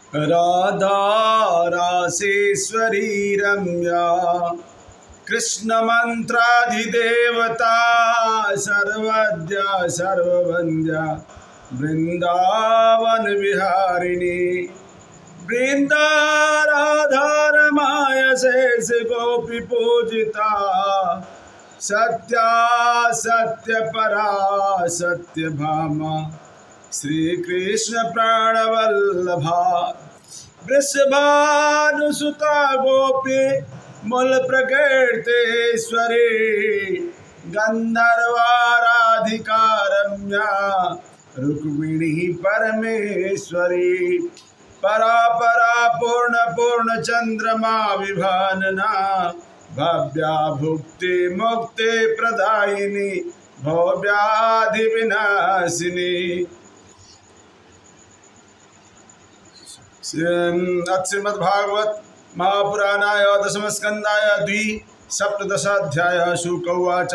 राधा रासेश्वरी रम्या कृष्णमन्त्राधिदेवता सर्वद्या सर्ववन्द्या वृंदावन विहारिणी। वृंदा राधा रमाय शेष गोपी पूजिता सत्या सत्य परा सत्य भामा श्री कृष्ण प्राणवल्लभा। वृषभानुसुता गोपी मूल प्रकृतेश्वरी गंधर्वाराधिका रम्या रुक्मिणी परमेश्वरी। परा परा पूर्ण पूर्ण चंद्रमा विभानना भव्या भुक्ति मुक्ति प्रदायिनी भव्याधि विनाशिनी। श्रीमद्भागवत महापुराणाय दशम स्कंदाय द्विसप्तदशाध्याय। शुक उवाच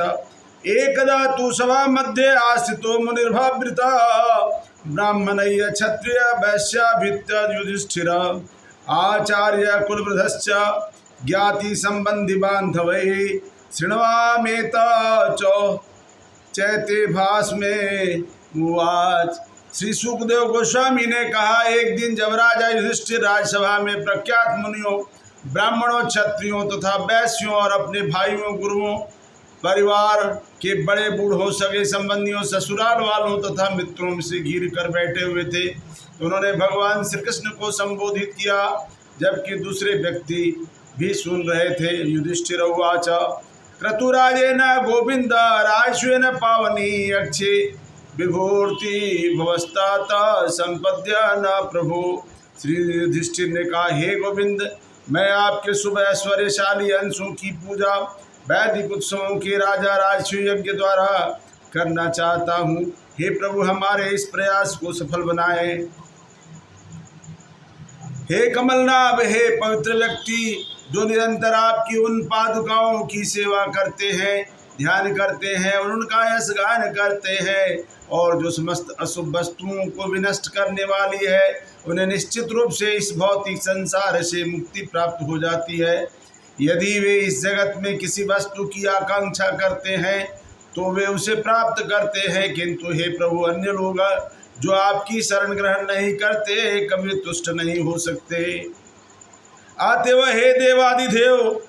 एकदा तु सभा मध्ये आस्थितो मुनिर्भावृता ब्राह्मणैः क्षत्रिय वैश्याभित्य युधिष्ठिर आचार्य कुलवृद्धश्च ज्ञाति संबंधी बांधवैः शृण्वामेत च चैते भास्मे उवाच। श्री सुखदेव गोस्वामी ने कहा, एक दिन जब राजा युधिष्ठिर राजसभा में प्रख्यात मुनियों ब्राह्मणों क्षत्रियों तथा वैश्यों और अपने भाइयों गुरुओं परिवार के बड़े बूढ़ों सगे संबंधियों ससुराल वालों तथा मित्रों से घिर कर बैठे हुए थे तो उन्होंने भगवान श्री कृष्ण को संबोधित किया, जबकि दूसरे व्यक्ति भी सुन रहे थे। युधिष्ठिर उवाच क्रतुराजेन गोविंद राजस्वेन पावनी अक्षे विभूति भवस्तात संपद्य न प्रभु। श्री युधिष्ठिर ने कहा, हे गोविंद, मैं आपके शुभ ऐश्वर्यशाली अंशों की पूजा वैदिक उत्सवों के राजा राजस्व यज्ञ द्वारा करना चाहता हूँ। हे प्रभु, हमारे इस प्रयास को सफल बनाए। हे कमलनाभ, हे पवित्र व्यक्ति जो निरंतर आपकी उन पादुकाओं की सेवा करते हैं, ध्यान करते हैं और उनका यश गान करते हैं, और जो समस्त अशुभ वस्तुओं को विनष्ट करने वाली है, उन्हें निश्चित रूप से इस भौतिक संसार से मुक्ति प्राप्त हो जाती है। यदि वे इस जगत में किसी वस्तु की आकांक्षा करते हैं तो वे उसे प्राप्त करते हैं, किंतु हे प्रभु, अन्य लोग जो आपकी शरण ग्रहण नहीं करते कभी तुष्ट नहीं हो सकते। आते वह हे देवादिदेव,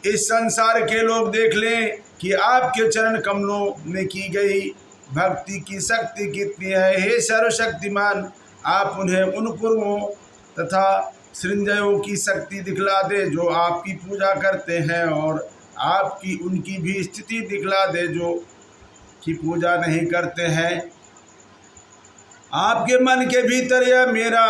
इस संसार के लोग देख लें कि आपके चरण कमलों में की गई भक्ति की शक्ति कितनी है। हे सर्वशक्तिमान, आप उन्हें उन पूर्वों तथा सृंजयों की शक्ति दिखला दे जो आपकी पूजा करते हैं, और आपकी उनकी भी स्थिति दिखला दे जो की पूजा नहीं करते हैं। आपके मन के भीतर यह मेरा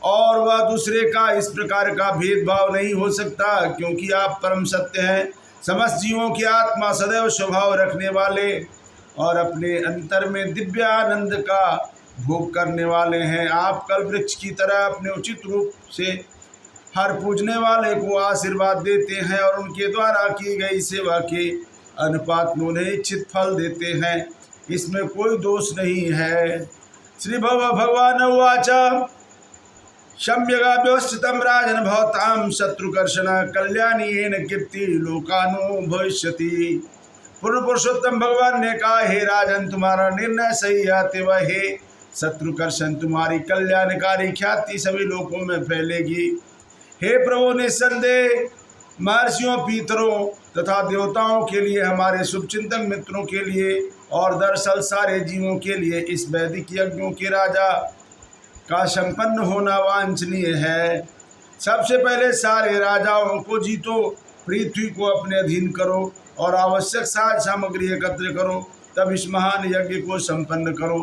और वह दूसरे का इस प्रकार का भेदभाव नहीं हो सकता, क्योंकि आप परम सत्य हैं, समस्त जीवों की आत्मा सदैव स्वभाव रखने वाले और अपने अंतर में दिव्य आनंद का भोग करने वाले हैं। आप कल वृक्ष की तरह अपने उचित रूप से हर पूजने वाले को आशीर्वाद देते हैं और उनके द्वारा की गई सेवा के अनुपात में उन्हें इच्छित फल देते हैं। इसमें कोई दोष नहीं है। श्री भगवान उवाच शम्यगाभ्योस्थितं राजन् भवतां शत्रुकर्षण कल्याणी येन कीर्ति लोकानो भविष्यति। पूर्ण पुरुषोत्तम भगवान ने कहा, हे राजन, तुम्हारा निर्णय सही है। तेवा हे शत्रुकर्षण, तुम्हारी कल्याणकारी ख्याति सभी लोकों में फैलेगी। हे प्रभु, निस्संदेह महर्षियों, पीतरों तथा देवताओं के लिए, हमारे शुभचिंतक मित्रों के लिए और दरअसल सारे जीवों के लिए इस वैदिक यज्ञों के राजा का संपन्न होना वांछनीय है। सबसे पहले सारे राजाओं को जीतो, पृथ्वी को अपने अधीन करो और आवश्यक साज सामग्री एकत्र करो, तब इस महान यज्ञ को संपन्न करो।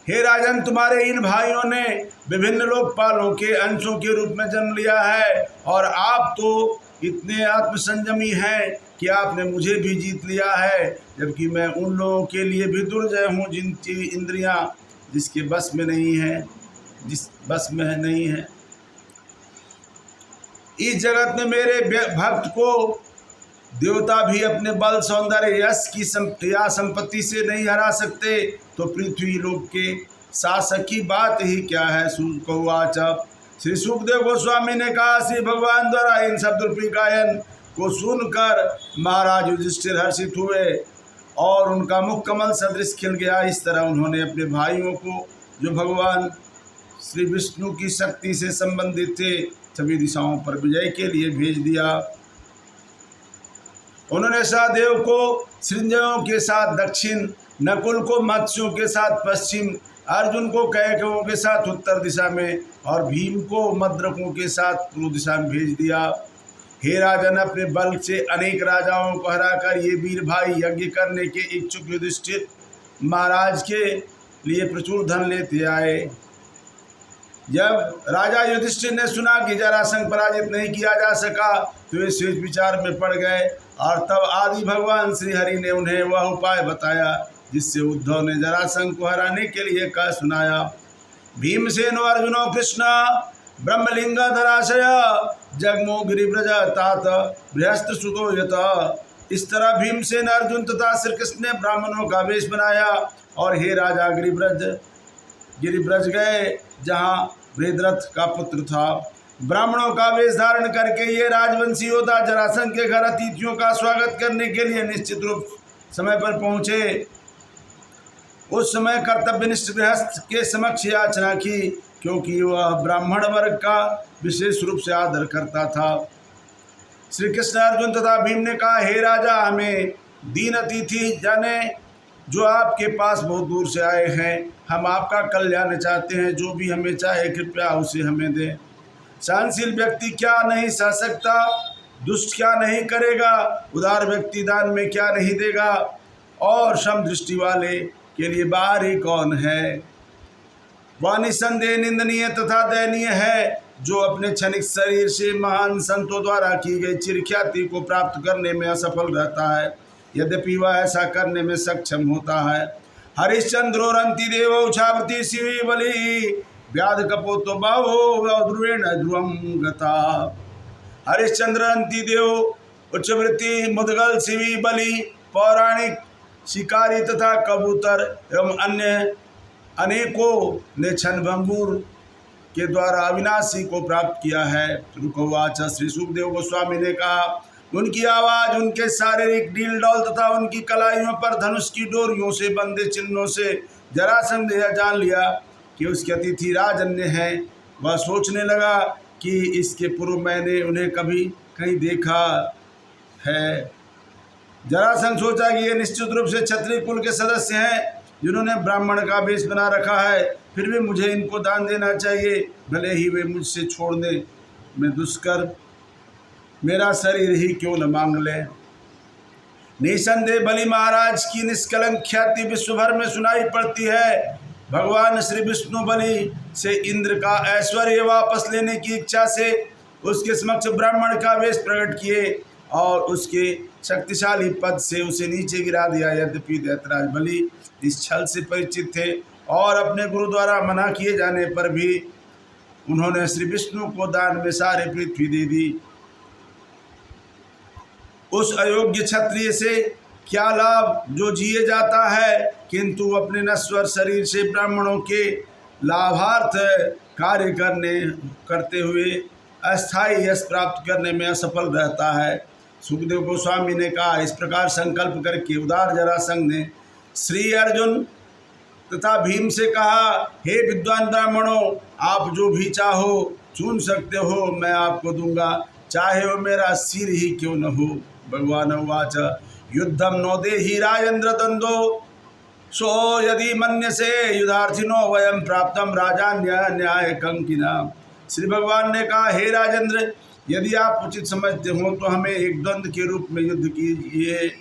हे राजन, तुम्हारे इन भाइयों ने विभिन्न लोकपालों के अंशों के रूप में जन्म लिया है, और आप तो इतने आत्मसंयमी हैं कि आपने मुझे भी जीत लिया है, जबकि मैं उन लोगों के लिए भी दुर्जय हूँ जिनकी इंद्रियां जिसके बस में नहीं है, जिस बस में नहीं है। इस जगत में मेरे भक्त को देवता भी अपने बल, सौंदर्य, यश की या संपत्ति से नहीं हरा सकते, तो पृथ्वी लोक के शासक की बात ही क्या है। शुक उवाच। श्री सुखदेव गोस्वामी ने कहा, श्री भगवान द्वारा इन शब्द रूपी गायन को सुनकर महाराज युधिष्ठिर हर्षित हुए और उनका मुख कमल सदृश खिल गया। इस तरह उन्होंने अपने भाइयों को जो भगवान श्री विष्णु की शक्ति से संबंधित थे सभी दिशाओं पर विजय के लिए भेज दिया। उन्होंने सहदेव को सृंजयों के साथ दक्षिण, नकुल को मत्स्यों के साथ पश्चिम, अर्जुन को कैकवों के साथ उत्तर दिशा में और भीम को मद्रकों के साथ पूर्व दिशा में भेज दिया। हे राजन, अपने बल से अनेक राजाओं को हराकर ये वीर भाई यज्ञ करने के इच्छुक युधिष्ठिर महाराज के लिए प्रचुर धन लेते आए। जब राजा युधिष्ठिर ने सुना कि जरासंध पराजित नहीं किया जा सका तो वे सोच विचार में पड़ गए और तब आदि भगवान श्री हरि ने उन्हें वह उपाय बताया जिससे उद्धव ने जरासंध को हराने के लिए कह सुनाया। भीमसेनो अर्जुनो कृष्ण ब्रह्मलिंग धराशय जगमो गिरिव्रज तात बृहस्त्र सुतो यत। इस तरह भीमसेन अर्जुन तथा श्री कृष्ण ने ब्राह्मणों का वेश बनाया और हे राजा गिरिव्रज गए जहाँ वेदरथ का पुत्र था। ब्राह्मणों का वेश धारण करके ये राजवंशी योद्धा जरासंध के घर अतिथियों का स्वागत करने के लिए निश्चित रूप समय पर पहुँचे। उस समय कर्तव्यनिष्ठ गृहस्थ के समक्ष याचना की क्योंकि वह ब्राह्मण वर्ग का विशेष रूप से आदर करता था। श्री कृष्ण अर्जुन तथा भीम ने कहा, हे राजा, हमें दीन अतिथि जाने जो आपके पास बहुत दूर से आए हैं, हम आपका कल्याण चाहते हैं। जो भी हमें चाहे कृपया उसे हमें दें। सहनशील व्यक्ति क्या नहीं सह सकता, दुष्ट क्या नहीं करेगा, उदार व्यक्ति दान में क्या नहीं देगा, और सम दृष्टि वाले के लिए बाहरी कौन है। वह निसंदेह निंदनीय तथा दयनीय है जो अपने क्षणिक शरीर से महान संतों द्वारा की गई चिरख्याति को प्राप्त करने में असफल रहता है, यद्यपि वह ऐसा करने में सक्षम होता है। हरिश्चंद्रोरंति देवो छावती शिवी बलि व्याध कपोतो बाहो ध्रुवेण ध्रुवम गता। हरिश्चंद्रंति देव उच्चवृत्ति मुदगल शिवी बलि पौराणिक शिकारी तथा कबूतर एवं अन्य अनेकों ने क्षणभंगुर के द्वारा अविनाशी को प्राप्त किया है। रुकवाच। श्री सुखदेव गोस्वामी ने कहा, उनकी आवाज़, उनके शारीरिक डील डौल तथा उनकी कलाइयों पर धनुष की डोरियों से बंधे चिन्हों से जरासंध ने जान लिया कि उसके अतिथि राजन्य हैं। वह सोचने लगा कि इसके पूर्व मैंने उन्हें कभी कहीं देखा है। जरासंध सोचा कि ये निश्चित रूप से क्षत्रिय कुल के सदस्य हैं जिन्होंने ब्राह्मण का वेश बना रखा है, फिर भी मुझे इनको दान देना चाहिए, भले ही वे मुझसे छोड़ने में दुष्कर मेरा शरीर ही क्यों न मांग लें। निसंदेह बलि महाराज की निष्कलंक ख्याति विश्व भर में सुनाई पड़ती है। भगवान श्री विष्णु बलि से इंद्र का ऐश्वर्य वापस लेने की इच्छा से उसके समक्ष ब्राह्मण का वेश प्रकट किए और उसके शक्तिशाली पद से उसे नीचे गिरा दिया। यद्यपि दैत्यराज बलि इस छल से परिचित थे और अपने गुरु द्वारा मना किए जाने पर भी उन्होंने श्री विष्णु को दान में सारी पृथ्वी दे दी। उस अयोग्य क्षत्रिय से क्या लाभ जो जिए जाता है किंतु अपने नश्वर शरीर से ब्राह्मणों के लाभार्थ कार्य करते हुए अस्थायी यश प्राप्त करने में असफल रहता है। सुखदेव गोस्वामी ने कहा, इस प्रकार संकल्प करके उदार जरासंध ने श्री अर्जुन तथा भीम से कहा, हे विद्वान ब्राह्मणों, आप जो भी चाहो चुन सकते हो, मैं आपको दूंगा, चाहे वो मेरा सिर ही क्यों न हो। भगवान उवाच। युद्धम नो देहि राजेन्द्र द्वंद्वो सो यदि मन्यसे युधार्थिनो वयम प्राप्तम राजान्य न्याय कंकिना। श्री भगवान ने कहा, हे राजेंद्र, यदि आप उचित समझते हो तो हमें एक द्वंद्व के रूप में युद्ध कीजिए।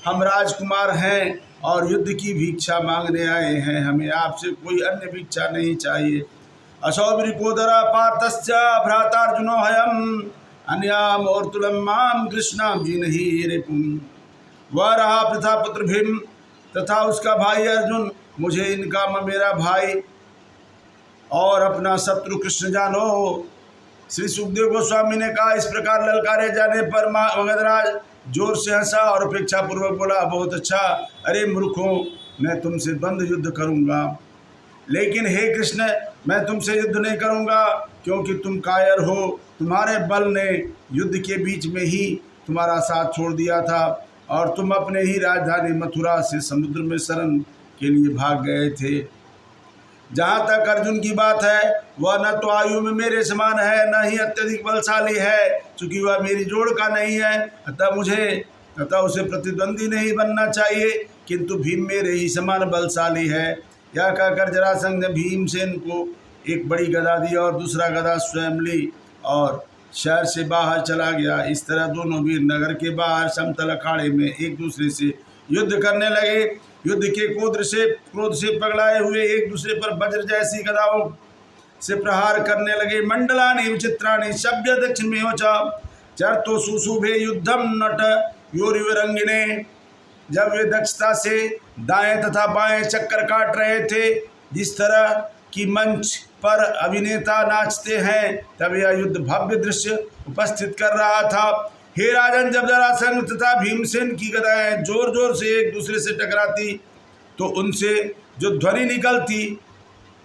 हम राजकुमार हैं और युद्ध की भिक्षा मांगने आए हैं, हमें आपसे कोई अन्य भिक्षा नहीं चाहिए। असौरिकोदरा पार्थस्य भ्रातार्जुनो हयम अन्याम और तुलम माम कृष्णाम जी नहीं रिपुम। वह रहा प्रथा पुत्र भीम तथा उसका भाई अर्जुन, मुझे इनका मेरा भाई और अपना शत्रु कृष्ण जानो। श्री सुखदेव गोस्वामी ने कहा, इस प्रकार ललकारे जाने पर मगधराज जोर से हंसा और अपेक्षा पूर्वक बोला, बहुत अच्छा, अरे मूर्खों, मैं तुमसे द्वंद्व युद्ध करूंगा, लेकिन हे कृष्ण, मैं तुमसे युद्ध नहीं करूँगा, क्योंकि तुम कायर हो। तुम्हारे बल ने युद्ध के बीच में ही तुम्हारा साथ छोड़ दिया था, और तुम अपने ही राजधानी मथुरा से समुद्र में शरण के लिए भाग गए थे। जहाँ तक अर्जुन की बात है, वह न तो आयु में मेरे समान है, न ही अत्यधिक बलशाली है, क्योंकि वह मेरी जोड़ का नहीं है, अतः उसे प्रतिद्वंदी नहीं बनना चाहिए, किंतु भीम मेरे ही समान बलशाली है। यह कहकर जरासंध ने भीमसेन को एक बड़ी गदा दी और दूसरा गदा स्वयं ली और शहर से बाहर चला गया। इस तरह दोनों वीर नगर के बाहर समतल अखाड़े में एक दूसरे से युद्ध करने लगे। युद्ध के क्रोध से पगड़ाए हुए एक दूसरे पर वज्र जैसी गदाओं से प्रहार करने लगे। मंडलानि विचित्राणि सभ्य दक्षिण में चरतो सुशुभे युद्धम नट योरिवरंगिने। जब वे दक्षता से दाएं तथा बाएं चक्कर काट रहे थे, जिस तरह की मंच पर अभिनेता नाचते हैं, तब यह युद्ध भव्य दृश्य उपस्थित कर रहा था। हे राजन, जब जरासंध तथा भीमसेन की गदाएं जोर जोर से एक दूसरे से टकराती, तो उनसे जो ध्वनि निकलती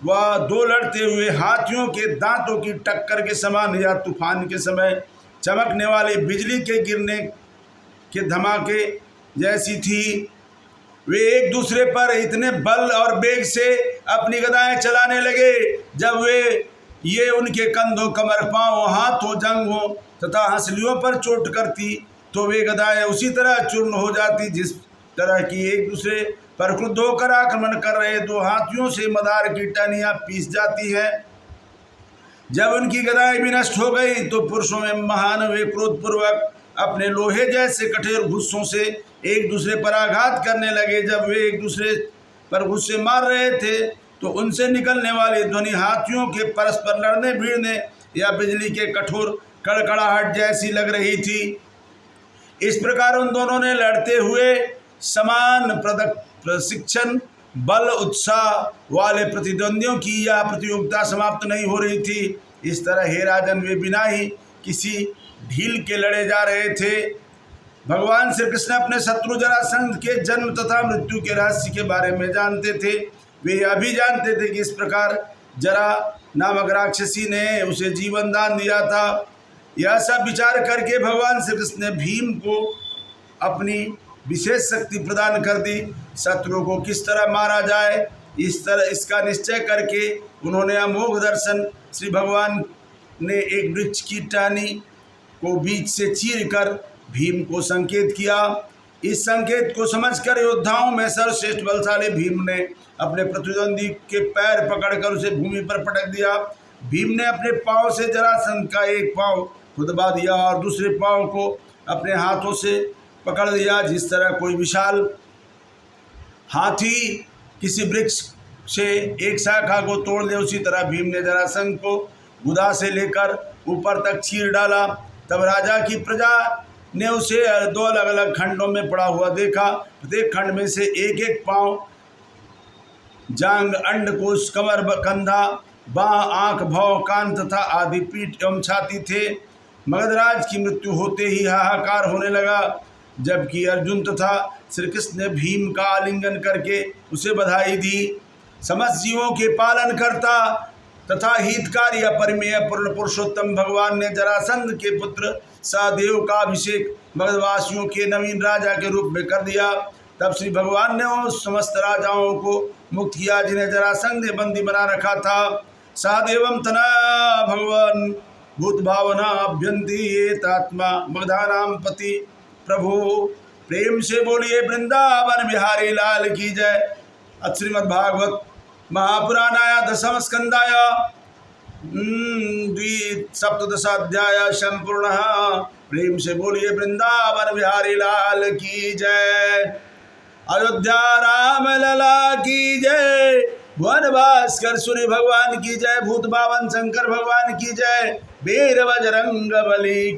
वह दो लड़ते हुए हाथियों के दांतों की टक्कर के समान या तूफान के समय चमकने वाली बिजली के गिरने के धमाके जैसी थी। वे एक दूसरे पर इतने बल और वेग से अपनी गदाएं चलाने लगे, जब ये उनके कंधों, कमर, पांव, हाथों, जंघों तथा हंसलियों पर चोट करती, तो वे गदाएं उसी तरह चूर्ण हो जाती जिस तरह की एक दूसरे पर क्रुद्ध होकर आक्रमण कर रहे दो हाथियों से मदार की टहनियां पीस जाती है। जब उनकी गदाएं भी नष्ट हो गई, तो पुरुषों में महान वे क्रोधपूर्वक अपने लोहे जैसे कठोर घुस्सों से एक दूसरे पर आघात करने लगे। जब वे एक दूसरे पर घुस्से मार रहे थे, तो उनसे निकलने वाली ध्वनि हाथियों के परस्पर लड़ने भिड़ने या बिजली के कठोर कड़कड़ाहट जैसी लग रही थी। इस प्रकार उन दोनों ने लड़ते हुए समान प्रशिक्षण, बल, उत्साह वाले प्रतिद्वंदियों की यह प्रतियोगिता समाप्त नहीं हो रही थी। इस तरह हे राजन, वे बिना ही किसी ढील के लड़े जा रहे थे। भगवान श्री कृष्ण अपने शत्रु जरासंध के जन्म तथा मृत्यु के रहस्य के बारे में जानते थे। वे यह भी जानते थे कि इस प्रकार जरा नामक राक्षसी ने उसे जीवन दान दिया था। यह सब विचार करके भगवान श्री कृष्ण ने भीम को अपनी विशेष शक्ति प्रदान कर दी। शत्रु को किस तरह मारा जाए, इसका निश्चय करके उन्होंने अमोघ दर्शन श्री भगवान ने एक वृक्ष की टहनी को बीच से चीर कर भीम को संकेत किया। इस संकेत को समझकर योद्धाओं में सर्वश्रेष्ठ बलशाली भीम ने अपने प्रतिद्वंदी के पैर पकड़कर उसे भूमि पर पटक दिया। भीम ने अपने पांव से जरासंध का एक पांव खुदबा दिया और दूसरे पांव को अपने हाथों से पकड़ लिया। जिस तरह कोई विशाल हाथी किसी वृक्ष से एक शाखा को तोड़ दे, उसी तरह भीम ने जरासंध को गुदा से लेकर ऊपर तक चीर डाला। तब राजा की प्रजा ने उसे दो अलग अलग खंडों में पड़ा हुआ देखा। प्रत्येक खंड में से एक एक पांव, जांग, अंडकोश, कमर, कंधा, बाँह, आँख, भौं, कान तथा आदि पीठ एवं छाती थे। मगधराज की मृत्यु होते ही हाहाकार होने लगा, जबकि अर्जुन तथा श्री कृष्ण ने भीम का आलिंगन करके उसे बधाई दी। समस्त जीवों के पालन करता तथा हितकारी अपरिमेय पूर्ण पुरुषोत्तम भगवान ने जरासंध के पुत्र सहदेव का अभिषेक मगधवासियों के नवीन राजा के रूप में कर दिया। तब श्री भगवान ने उस समस्त राजाओं को मुक्त किया जिन्हें जरासंध ने बंदी बना रखा था। सहदेवम तना भगवान भूत भावना अभ्यंती एतात्मा मगधानाम पति प्रभु। प्रेम से बोलिए वृंदावन बिहारी लाल की जय। श्रीमद्भागवत महापुराणाय दशम स्कंदाय सप्तदशाध्याय संपूर्णः। प्रेम से बोलिए वृंदावन बिहारी लाल की जय। अयोध्या राम लला की जय। भुवन भास्कर सूर्य भगवान की जय। भूत भावन शंकर भगवान की जय। वीर बजरंग बली।